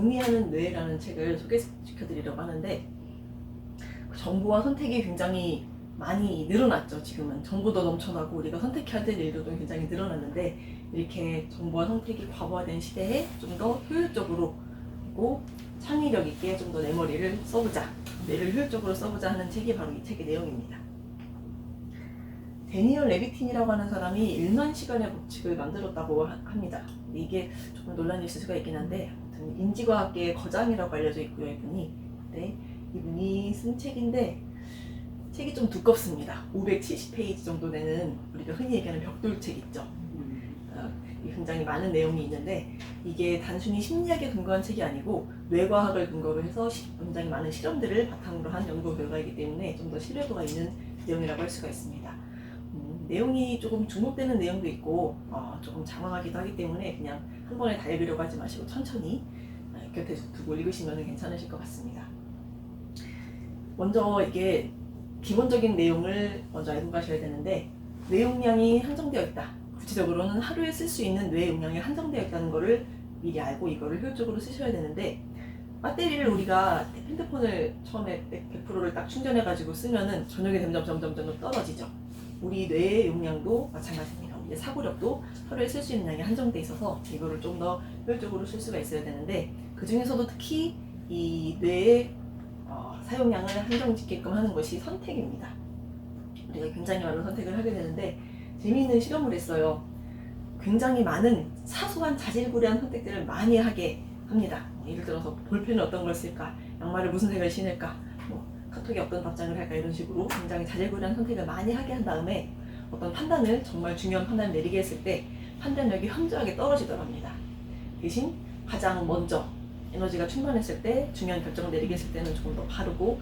정리하는 뇌라는 책을 소개시켜드리려고 하는데, 정보와 선택이 굉장히 많이 늘어났죠. 지금은 정보도 넘쳐나고 우리가 선택해야 될 일도 굉장히 늘어났는데, 이렇게 정보와 선택이 과부하된 시대에 좀 더 효율적으로 그리고 창의력 있게 좀 더 내 머리를 써보자, 뇌를 효율적으로 써보자 하는 책이 바로 이 책의 내용입니다. 데니얼 레비틴이라고 하는 사람이 1만 시간의 법칙을 만들었다고 합니다. 이게 조금 논란이 있을 수가 있긴 한데, 아무튼 인지과학계의 거장이라고 알려져 있고요, 이분이. 네, 이분이 쓴 책인데 책이 좀 두껍습니다. 570페이지 정도 되는, 우리가 흔히 얘기하는 벽돌책 있죠. 굉장히 많은 내용이 있는데, 이게 단순히 심리학에 근거한 책이 아니고 뇌과학을 근거로 해서 굉장히 많은 실험들을 바탕으로 한 연구 결과이기 때문에 좀 더 신뢰도가 있는 내용이라고 할 수가 있습니다. 내용이 조금 중복되는 내용도 있고 조금 장황하기도 하기 때문에 그냥 한 번에 다 읽으려고 하지 마시고 천천히 곁에 두고 읽으시면 괜찮으실 것 같습니다. 먼저 이게 기본적인 내용을 먼저 알고 가셔야 되는데, 뇌 용량이 한정되어 있다. 구체적으로는 하루에 쓸 수 있는 뇌 용량이 한정되어 있다는 것을 미리 알고 이거를 효율적으로 쓰셔야 되는데, 배터리를 우리가 핸드폰을 처음에 100%를 딱 충전해가지고 쓰면은 저녁에 되면 점점 떨어지죠. 우리 뇌의 용량도 마찬가지입니다. 우리의 사고력도 하루에 쓸 수 있는 양이 한정돼 있어서 이거를 좀 더 효율적으로 쓸 수가 있어야 되는데, 그 중에서도 특히 이 뇌의 사용량을 한정짓게끔 하는 것이 선택입니다. 우리가 굉장히 많은 선택을 하게 되는데, 재미있는 실험을 했어요. 굉장히 많은 사소한 자질구레한 선택들을 많이 하게 합니다. 예를 들어서 볼펜을 어떤 걸 쓸까, 양말을 무슨 색을 신을까, 카톡에 어떤 답장을 할까, 이런 식으로 굉장히 자질구레한 선택을 많이 하게 한 다음에 어떤 판단을, 정말 중요한 판단을 내리게 했을 때 판단력이 현저하게 떨어지더랍니다. 대신 가장 먼저 에너지가 충만했을 때 중요한 결정을 내리게 했을 때는 조금 더 바르고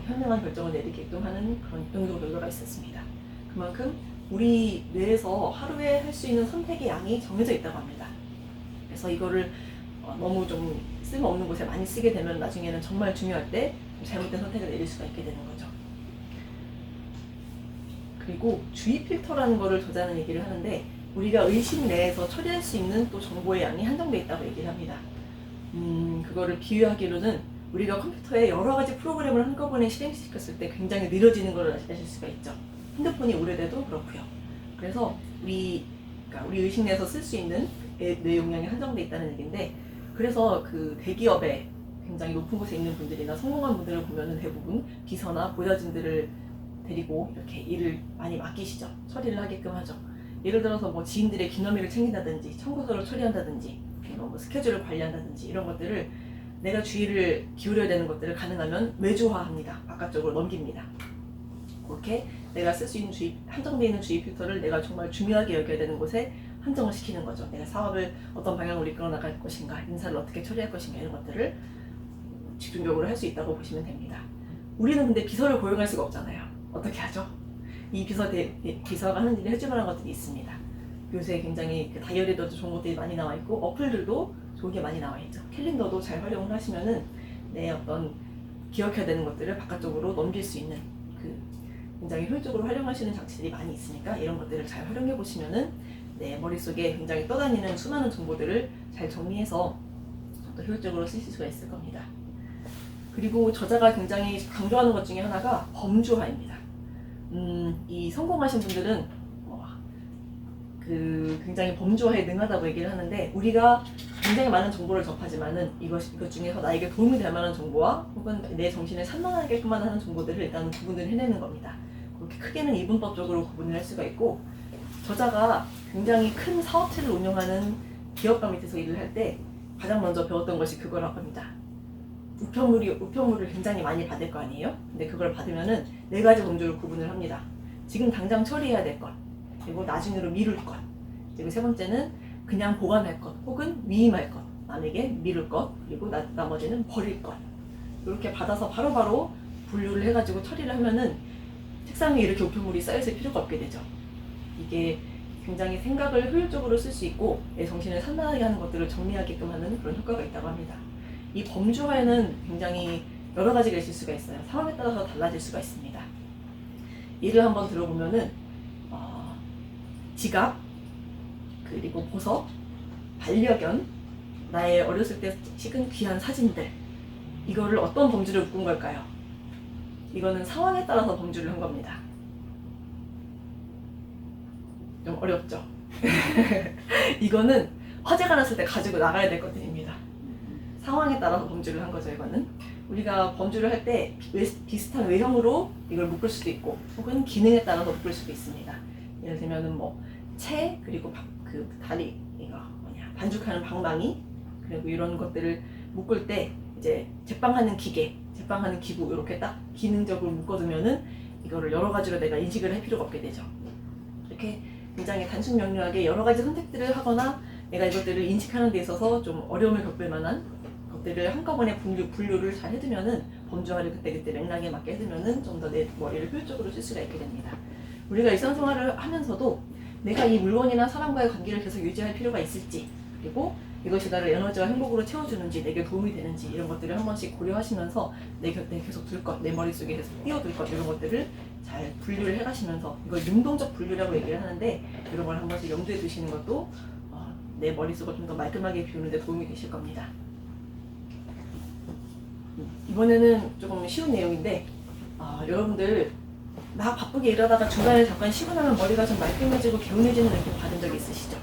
현명한 결정을 내리게끔 하는 그런 연구 결과가 있었습니다. 그만큼 우리 뇌에서 하루에 할 수 있는 선택의 양이 정해져 있다고 합니다. 그래서 이거를 너무 좀 쓸모없는 곳에 많이 쓰게 되면 나중에는 정말 중요할 때 잘못된 선택을 내릴 수가 있게 되는 거죠. 그리고 주의 필터라는 거를 저자는 얘기를 하는데, 우리가 의식 내에서 처리할 수 있는 또 정보의 양이 한정되어 있다고 얘기를 합니다. 그거를 비유하기로는 우리가 컴퓨터에 여러 가지 프로그램을 한꺼번에 실행시켰을 때 굉장히 느려지는 걸 아실 수가 있죠. 핸드폰이 오래돼도 그렇고요. 그래서 그러니까 우리 의식 내에서 쓸 수 있는 뇌 용량이 한정되어 있다는 얘기인데, 그래서 그 대기업에 굉장히 높은 곳에 있는 분들이나 성공한 분들을 보면은 대부분 비서나 보좌진들을 데리고 이렇게 일을 많이 맡기시죠. 처리를 하게끔 하죠. 예를 들어서 뭐 지인들의 기념일을 챙긴다든지, 청구서를 처리한다든지, 뭐 스케줄을 관리한다든지, 이런 것들을 내가 주의를 기울여야 되는 것들을 가능하면 외주화합니다. 바깥쪽으로 넘깁니다. 그렇게 내가 쓸 수 있는 한정되어 있는 주의 필터를 내가 정말 중요하게 여겨야 되는 곳에 한정을 시키는 거죠. 내가 사업을 어떤 방향으로 이끌어 나갈 것인가, 인사를 어떻게 처리할 것인가, 이런 것들을 집중적으로 할 수 있다고 보시면 됩니다. 우리는 근데 비서를 고용할 수가 없잖아요. 어떻게 하죠? 이 비서가 하는 일을 해줄 만한 것들이 있습니다. 요새 굉장히 다이어리도 좋은 것들이 많이 나와 있고, 어플들도 좋은 게 많이 나와 있죠. 캘린더도 잘 활용을 하시면은 내 어떤 기억해야 되는 것들을 바깥쪽으로 넘길 수 있는 굉장히 효율적으로 활용하시는 장치들이 많이 있으니까, 이런 것들을 잘 활용해 보시면은 내 머릿속에 굉장히 떠다니는 수많은 정보들을 잘 정리해서 더 효율적으로 쓰실 수가 있을 겁니다. 그리고 저자가 굉장히 강조하는 것 중에 하나가 범주화입니다. 이 성공하신 분들은 굉장히 범주화에 능하다고 얘기를 하는데, 우리가 굉장히 많은 정보를 접하지만은 이것 중에서 나에게 도움이 될 만한 정보와 혹은 내 정신을 산만하게끔만 하는 정보들을 일단 구분을 해내는 겁니다. 그렇게 크게는 이분법적으로 구분을 할 수가 있고, 저자가 굉장히 큰 사업체를 운영하는 기업가 밑에서 일을 할 때 가장 먼저 배웠던 것이 그거라고 합니다. 우편물을 굉장히 많이 받을 거 아니에요? 근데 그걸 받으면은 4가지 범주를 구분을 합니다. 지금 당장 처리해야 될 것, 그리고 나중으로 미룰 것, 그리고 3번째는 그냥 보관할 것 혹은 위임할 것, 남에게 미룰 것, 그리고 나머지는 버릴 것. 이렇게 받아서 바로바로 분류를 해가지고 처리를 하면은 책상 위에 이렇게 우편물이 쌓여있을 필요가 없게 되죠. 이게 굉장히 생각을 효율적으로 쓸 수 있고 내 정신을 산만하게 하는 것들을 정리하게끔 하는 그런 효과가 있다고 합니다. 이 범주화에는 굉장히 여러 가지가 있을 수가 있어요. 상황에 따라서 달라질 수가 있습니다. 예를 한번 들어보면은 지갑, 그리고 보석, 반려견, 나의 어렸을 때 찍은 귀한 사진들, 이거를 어떤 범주를 묶은 걸까요? 이거는 상황에 따라서 범주를 한 겁니다. 좀 어렵죠? 이거는 화재가 났을 때 가지고 나가야 될 것들입니다. 상황에 따라서 범주를 한 거죠. 이거는 우리가 범주를 할 때 비슷한 외형으로 이걸 묶을 수도 있고, 혹은 기능에 따라서 묶을 수도 있습니다. 예를 들면은 뭐 채, 그리고 그 다리, 이거 뭐냐, 반죽하는 방망이, 그리고 이런 것들을 묶을 때 이제 제빵하는 기계, 제빵하는 기구, 이렇게 딱 기능적으로 묶어두면은 이거를 여러 가지로 내가 인식을 할 필요가 없게 되죠. 이렇게 굉장히 단순 명료하게 여러 가지 선택들을 하거나 내가 이것들을 인식하는 데 있어서 좀 어려움을 겪을 만한 것들을 한꺼번에 분류를 잘 해두면은, 범주화를 그때그때 맥락에 맞게 해두면은 좀 더 내 머리를 효율적으로 쓸 수가 있게 됩니다. 우리가 일상생활을 하면서도 내가 이 물건이나 사람과의 관계를 계속 유지할 필요가 있을지, 그리고 이것이 나를 에너지와 행복으로 채워주는지, 내게 도움이 되는지, 이런 것들을 한 번씩 고려하시면서 내 곁에 계속 둘 것, 내 머릿속에 계속 띄워둘 것, 이런 것들을 잘 분류를 해가시면서, 이걸 능동적 분류라고 얘기를 하는데, 이런 걸 한 번씩 염두에 두시는 것도 내 머릿속을 좀 더 말끔하게 비우는 데 도움이 되실 겁니다. 이번에는 조금 쉬운 내용인데, 여러분들 막 바쁘게 일하다가 중간에 잠깐 쉬고 나면 머리가 좀 말끔해지고 개운해지는 느낌 받은 적 있으시죠?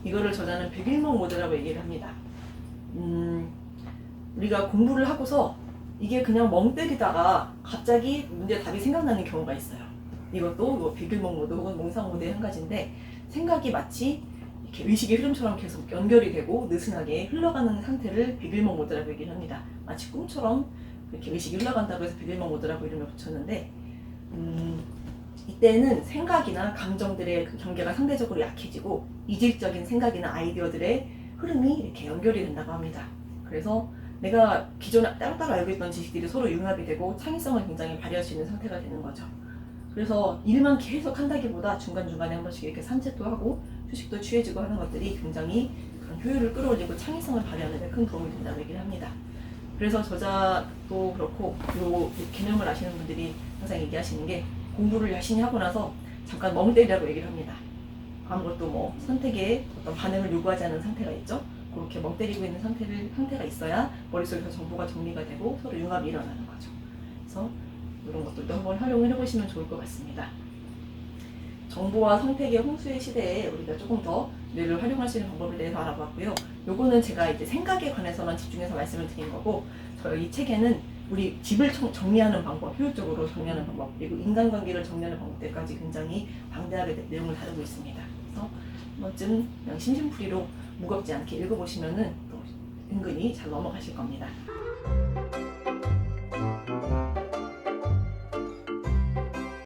이거를 저자는 백일목 모드라고 얘기를 합니다. 우리가 공부를 하고서 이게 그냥 멍 때리다가 갑자기 문제 답이 생각나는 경우가 있어요. 이것도 백일목 모드 혹은 몽상 모드의 한 가지인데, 생각이 마치 이렇게 의식의 흐름처럼 계속 연결이 되고 느슨하게 흘러가는 상태를 백일목 모드라고 얘기를 합니다. 마치 꿈처럼 이렇게 의식이 흘러간다고 해서 백일목 모드라고 이름을 붙였는데, 이때는 생각이나 감정들의 그 경계가 상대적으로 약해지고 이질적인 생각이나 아이디어들의 흐름이 이렇게 연결이 된다고 합니다. 그래서 내가 기존에 따로따로 알고 있던 지식들이 서로 융합이 되고 창의성을 굉장히 발휘할 수 있는 상태가 되는 거죠. 그래서 일만 계속 한다기보다 중간중간에 한 번씩 이렇게 산책도 하고 휴식도 취해지고 하는 것들이 굉장히 그런 효율을 끌어올리고 창의성을 발휘하는 데 큰 도움이 된다고 얘기를 합니다. 그래서 저자도 그렇고 이 개념을 아시는 분들이 항상 얘기하시는 게, 공부를 열심히 하고 나서 잠깐 멍 때리라고 얘기를 합니다. 아무것도 뭐 선택에 어떤 반응을 요구하지 않은 상태가 있죠. 그렇게 멍 때리고 있는 상태가 있어야 머릿속에서 정보가 정리가 되고 서로 융합이 일어나는 거죠. 그래서 이런 것들도 한번 활용을 해보시면 좋을 것 같습니다. 정보와 선택의 홍수의 시대에 우리가 조금 더 뇌를 활용할 수 있는 방법에 대해서 알아봤고요. 요거는 제가 이제 생각에 관해서만 집중해서 말씀을 드린 거고, 저희 책에는 우리 집을 정리하는 방법, 효율적으로 정리하는 방법, 그리고 인간관계를 정리하는 방법들까지 굉장히 방대하게 내용을 다루고 있습니다. 그래서 한 번쯤 그냥 심심풀이로 무겁지 않게 읽어보시면은 또 은근히 잘 넘어가실 겁니다.